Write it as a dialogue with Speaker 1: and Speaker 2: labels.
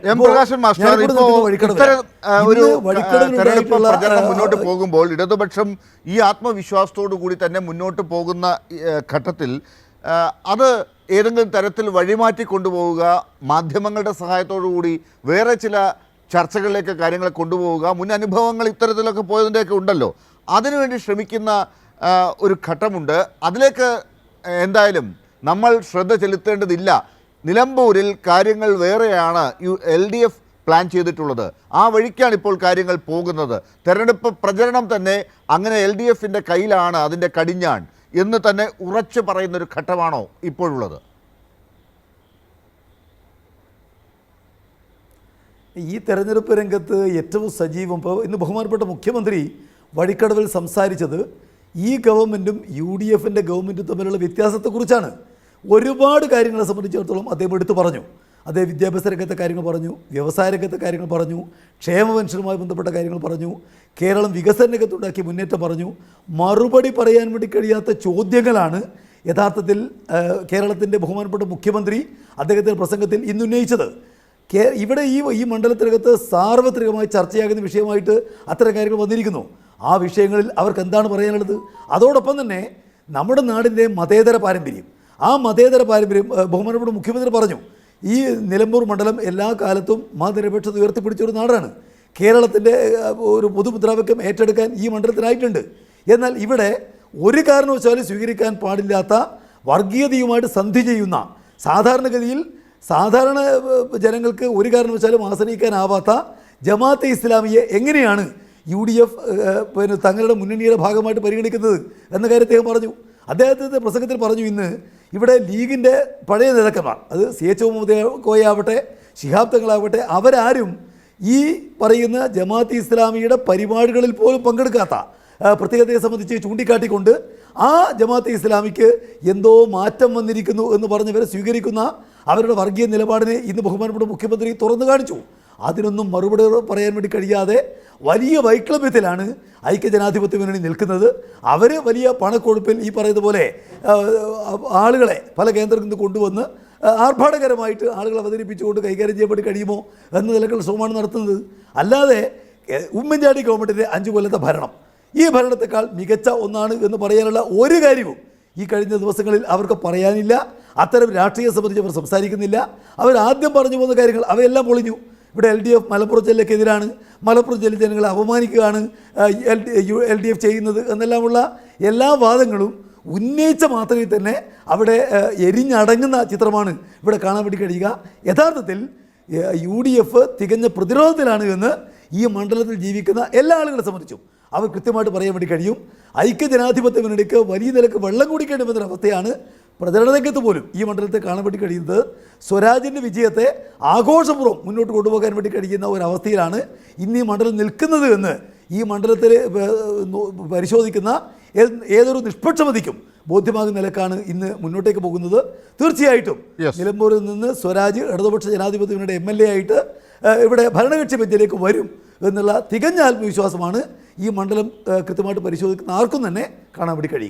Speaker 1: M Prakashan master തെരഞ്ഞെടുപ്പ് പ്രചരണം മുന്നോട്ട് പോകുമ്പോൾ ഇടതുപക്ഷം ഈ ആത്മവിശ്വാസത്തോടു കൂടി തന്നെ മുന്നോട്ട് പോകുന്ന ഘട്ടത്തിൽ അത് ഏതെങ്കിലും തരത്തിൽ വഴിമാറ്റി കൊണ്ടുപോവുക, മാധ്യമങ്ങളുടെ സഹായത്തോടു കൂടി വേറെ ചില ചർച്ചകളിലേക്ക് കാര്യങ്ങൾ കൊണ്ടുപോവുക, മുൻ അനുഭവങ്ങൾ ഇത്തരത്തിലൊക്കെ പോയതിൻ്റെയൊക്കെ ഉണ്ടല്ലോ, അതിനുവേണ്ടി ശ്രമിക്കുന്ന ഒരു ഘട്ടമുണ്ട്. അതിലേക്ക് എന്തായാലും നമ്മൾ ശ്രദ്ധ ചെലുത്തേണ്ടതില്ല. നിലമ്പൂരിൽ കാര്യങ്ങൾ വേറെയാണ് LDF പ്ലാൻ ചെയ്തിട്ടുള്ളത്. ആ വഴിക്കാണ് ഇപ്പോൾ കാര്യങ്ങൾ പോകുന്നത്. തെരഞ്ഞെടുപ്പ് പ്രചരണം തന്നെ അങ്ങനെ LDFിൻ്റെ കയ്യിലാണ് അതിൻ്റെ കടിഞ്ഞാൺ എന്ന് തന്നെ ഉറച്ചു പറയുന്നൊരു ഘട്ടമാണോ ഇപ്പോഴുള്ളത്?
Speaker 2: ഈ തെരഞ്ഞെടുപ്പ് രംഗത്ത് ഏറ്റവും സജീവം ഇപ്പോൾ ഇന്ന് ബഹുമാനപ്പെട്ട മുഖ്യമന്ത്രി വഴിക്കടവിൽ സംസാരിച്ചത് ഈ ഗവൺമെൻറ്റും UDFിൻ്റെ ഗവൺമെൻറ്റും തമ്മിലുള്ള വ്യത്യാസത്തെക്കുറിച്ചാണ്. ഒരുപാട് കാര്യങ്ങളെ സംബന്ധിച്ചിടത്തോളം അദ്ദേഹം എടുത്തു പറഞ്ഞു. അദ്ദേഹം വിദ്യാഭ്യാസ രംഗത്തെ കാര്യങ്ങൾ പറഞ്ഞു, വ്യവസായ രംഗത്തെ കാര്യങ്ങൾ പറഞ്ഞു, ക്ഷേമ പെൻഷനുമായി ബന്ധപ്പെട്ട കാര്യങ്ങൾ പറഞ്ഞു, കേരളം വികസന രംഗത്തുണ്ടാക്കിയ മുന്നേറ്റം പറഞ്ഞു. മറുപടി പറയാൻ വേണ്ടി കഴിയാത്ത ചോദ്യങ്ങളാണ് യഥാർത്ഥത്തിൽ കേരളത്തിൻ്റെ ബഹുമാനപ്പെട്ട മുഖ്യമന്ത്രി അദ്ദേഹത്തിൻ്റെ പ്രസംഗത്തിൽ ഇന്ന് ഉന്നയിച്ചത്. ഇവിടെ ഈ മണ്ഡലത്തിനകത്ത് സാർവത്രികമായി ചർച്ചയാകുന്ന വിഷയമായിട്ട് അത്തരം കാര്യങ്ങൾ വന്നിരിക്കുന്നു. ആ വിഷയങ്ങളിൽ അവർക്ക് എന്താണ് പറയാനുള്ളത്? അതോടൊപ്പം തന്നെ നമ്മുടെ നാടിൻ്റെ മതേതര പാരമ്പര്യം, ആ മതേതര പാരമ്പര്യം ബഹുമാനപ്പെട്ട മുഖ്യമന്ത്രി പറഞ്ഞു, ഈ നിലമ്പൂർ മണ്ഡലം എല്ലാ കാലത്തും മതനിരപേക്ഷത ഉയർത്തിപ്പിടിച്ചൊരു നാടാണ്. കേരളത്തിൻ്റെ ഒരു പൊതുമുദ്രാവാക്യം ഏറ്റെടുക്കാൻ ഈ മണ്ഡലത്തിനായിട്ടുണ്ട്. എന്നാൽ ഇവിടെ ഒരു കാരണവശാലും സ്വീകരിക്കാൻ പാടില്ലാത്ത വർഗീയതയുമായിട്ട് സന്ധി ചെയ്യുന്ന, സാധാരണഗതിയിൽ സാധാരണ ജനങ്ങൾക്ക് ഒരു കാരണവശാലും ആശ്രയിക്കാനാവാത്ത ജമാഅത്തെ ഇസ്ലാമിയെ എങ്ങനെയാണ് UDF തങ്ങളുടെ മുന്നണിയുടെ ഭാഗമായിട്ട് പരിഗണിക്കുന്നത് എന്ന കാര്യം അദ്ദേഹം പറഞ്ഞു. അദ്ദേഹത്തിൻ്റെ പ്രസംഗത്തിൽ പറഞ്ഞു, ഇന്ന് ഇവിടെ ലീഗിൻ്റെ പഴയ നേതാക്കന്മാർ, അത് CH മുഹമ്മദ് കോയാവട്ടെ, ശിഹാബ് തങ്ങളാവട്ടെ, അവരാരും ഈ പറയുന്ന ജമാഅത്തെ ഇസ്ലാമിയുടെ പരിപാടികളിൽ പോലും പങ്കെടുക്കാത്ത പ്രത്യേകതയെ സംബന്ധിച്ച് ചൂണ്ടിക്കാട്ടിക്കൊണ്ട് ആ ജമാഅത്തെ ഇസ്ലാമിക്ക് എന്തോ മാറ്റം വന്നിരിക്കുന്നു എന്ന് പറഞ്ഞവരെ സ്വീകരിക്കുന്ന അവരുടെ വർഗീയ നിലപാടിനെ ഇന്ന് ബഹുമാനപ്പെട്ട മുഖ്യമന്ത്രി തുറന്നു കാണിച്ചു. അതിനൊന്നും മറുപടി പറയാൻ വേണ്ടി കഴിയാതെ വലിയ വൈക്ലഭ്യത്തിലാണ് ഐക്യജനാധിപത്യ മുന്നണി നിൽക്കുന്നത്. അവർ വലിയ പണക്കൊഴുപ്പിൽ ഈ പറയുന്ന പോലെ ആളുകളെ പല കേന്ദ്രത്തിൽ നിന്ന് കൊണ്ടുവന്ന് ആർഭാടകരമായിട്ട് ആളുകളെ അവതരിപ്പിച്ചുകൊണ്ട് കൈകാര്യം ചെയ്യപ്പെട്ട് കഴിയുമോ എന്ന നിലക്കുള്ള ശ്രമമാണ് നടത്തുന്നത്. അല്ലാതെ ഉമ്മൻചാണ്ടി ഗവൺമെൻറ്റിൻ്റെ 5 കൊല്ലത്തെ ഭരണം ഈ ഭരണത്തെക്കാൾ മികച്ച ഒന്നാണ് എന്ന് പറയാനുള്ള ഒരു കാര്യവും ഈ കഴിഞ്ഞ ദിവസങ്ങളിൽ അവർക്ക് പറയാനില്ല. അത്തരം രാഷ്ട്രീയം സംബന്ധിച്ച് അവർ സംസാരിക്കുന്നില്ല. അവർ ആദ്യം പറഞ്ഞു പോകുന്ന കാര്യങ്ങൾ അവയെല്ലാം പൊളിഞ്ഞു. ഇവിടെ LDF മലപ്പുറം ജില്ലക്കെതിരാണ്, മലപ്പുറം ജില്ല ജനങ്ങളെ അപമാനിക്കുകയാണ് LDF ചെയ്യുന്നത് എന്നെല്ലാമുള്ള എല്ലാ വാദങ്ങളും ഉന്നയിച്ച മാത്രമേ തന്നെ അവിടെ എരിഞ്ഞടങ്ങുന്ന ചിത്രമാണ് ഇവിടെ കാണാൻ വേണ്ടി കഴിയുക. യഥാർത്ഥത്തിൽ UDF തികഞ്ഞ പ്രതിരോധത്തിലാണ് എന്ന് ഈ മണ്ഡലത്തിൽ ജീവിക്കുന്ന എല്ലാ ആളുകളെ സംബന്ധിച്ചും അവർ കൃത്യമായിട്ട് പറയാൻ വേണ്ടി കഴിയും. ഐക്യജനാധിപത്യ മുന്നണിക്ക് വലിയ നിലക്ക് വെള്ളം കുടിക്കേണ്ടി വന്നൊരവസ്ഥയാണ് പ്രചരണരംഗത്ത് പോലും ഈ മണ്ഡലത്തെ കാണാൻ വേണ്ടി കഴിയുന്നത്. സ്വരാജിൻ്റെ വിജയത്തെ ആഘോഷപൂർവ്വം മുന്നോട്ട് കൊണ്ടുപോകാൻ വേണ്ടി കഴിയുന്ന ഒരവസ്ഥയിലാണ് ഇന്ന് ഈ മണ്ഡലം നിൽക്കുന്നത് എന്ന് ഈ മണ്ഡലത്തിൽ പരിശോധിക്കുന്ന ഏതൊരു നിഷ്പക്ഷമതിക്കും ബോധ്യമാകുന്ന നിലക്കാണ് ഇന്ന് മുന്നോട്ടേക്ക് പോകുന്നത്. തീർച്ചയായിട്ടും നിലമ്പൂരിൽ നിന്ന് സ്വരാജ് ഇടതുപക്ഷ ജനാധിപത്യ മുന്നണിയുടെ MLA ആയിട്ട് ഇവിടെ ഭരണകക്ഷി ബെഞ്ചിലേക്ക് വരും എന്നുള്ള തികഞ്ഞ ആത്മവിശ്വാസമാണ് ഈ മണ്ഡലം കൃത്യമായിട്ട് പരിശോധിക്കുന്ന ആർക്കും തന്നെ കാണാൻ വേണ്ടി കഴിയും.